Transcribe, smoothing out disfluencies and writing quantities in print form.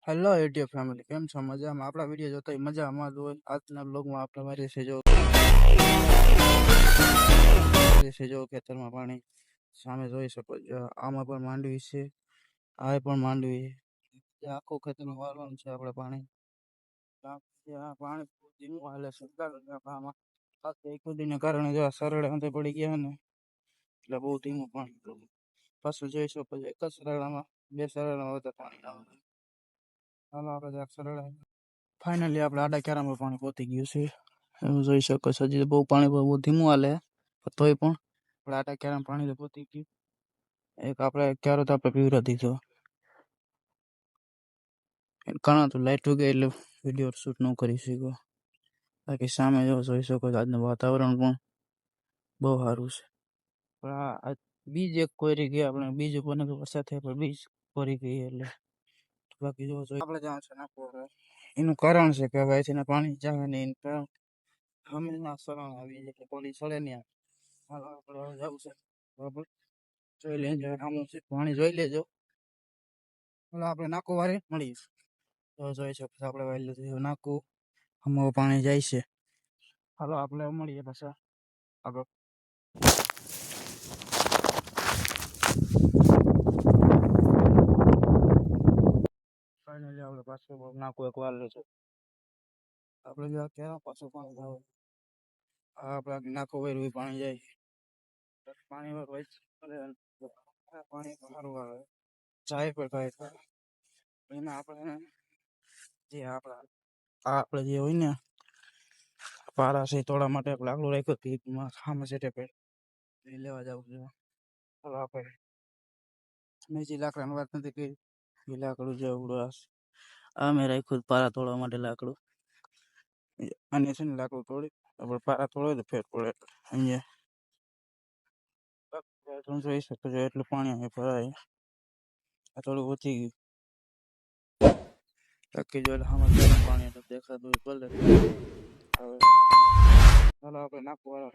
Hello ATF family, કેમ છો? મજામાં? આપણા વિડીયો જોતા હોય મજામાં જ હોય. આજના બ્લોગમાં આપણે મારી છે જો ખેતરમાં પાણી સામે જોઈ શકો છો. આમાં પણ માંડવી છે, આ પણ માંડવી. આખું ખેતરમાં વાળવાનું છે આપણે પાણી. પાણી ધીમું હાલે છે આમાં. ખુદીને કારણે જો સરળે અંતે પડી ગયા ને એટલે બહુ ધીમું પાણી. પાછું જોઈ શકો છો, એક જ સરળામાં બે સરળામાં વધુ પાણી આવે. હાલો આપણે જરાક સરળ ફાઇનલી આપણે આડા ક્યારામાં પાણી પહોંચી ગયું છે. એવું જોઈ શકો છો. હજી બહુ પાણી બહુ ધીમું હાલે, તોય પણ આપણે આડા ક્યારામાં પાણી પહોંચી ગયું. એક આપણે ક્યારો તો આપણે પીવરા દીધો. ઘણા તો લાઈટ ગઈ એટલે વિડીયો શૂટ ન કરી શક્યો. બાકી સામે જોઈ શકો છો, આજનું વાતાવરણ પણ બહુ સારું છે. પણ આ બીજ એક કોરી ગયા આપણે, બીજ ઉપર વરસાદ થાય પણ બીજ કોરી ગઈ એટલે બાકી જો આપણે જ્યાં છે નાખવું. એનું કારણ છે કે હવે છે પાણી જાય નહીં, અમે ના સરણ આવી એટલે પાણી સડે નહીં. આપણે જવું છે બરાબર, જોઈ લેજો આમ પાણી જોઈ લેજો. આપણે નાખો વારે મળીશ તો જોઈ શકશો. આપણે વાળી નાખું આમાં પાણી જાય છે. હાલો આપણે મળીએ પાછા આગળ. ફાઇનલી આપણે પાછું નાખું એક વાર લેજો. આપણે જો ક્યાં પાછું પાણી આવે, આપણે નાખો વાળું પાણી જાય. પાણી વાળું પાણી સારું આવે જાય પણ થાય. એના આપણે જે આપણે જે હોય ને પારા છે તોડવા માટે લાકડું રાખ્યું સામે સેટે પે લેવા જવું છે. ચાલો આપણે બીજી લાકડાની વાત નથી કરી. એ લાકડું જેવડું અમે રાખ્યું પારા તોડવા માટે લાકડું. અને છે ને લાકડું તોડી આપણે પારા તોડે તો ફેર પડે. અહીંયા તમે જોઈ શકો છો એટલું પાણી અહીં ભરાય. આ થોડું ઓછી ગયું. બાકી જો આમાં પાણી દેખાતું ભલે. હવે ચાલો આપણે નાખવા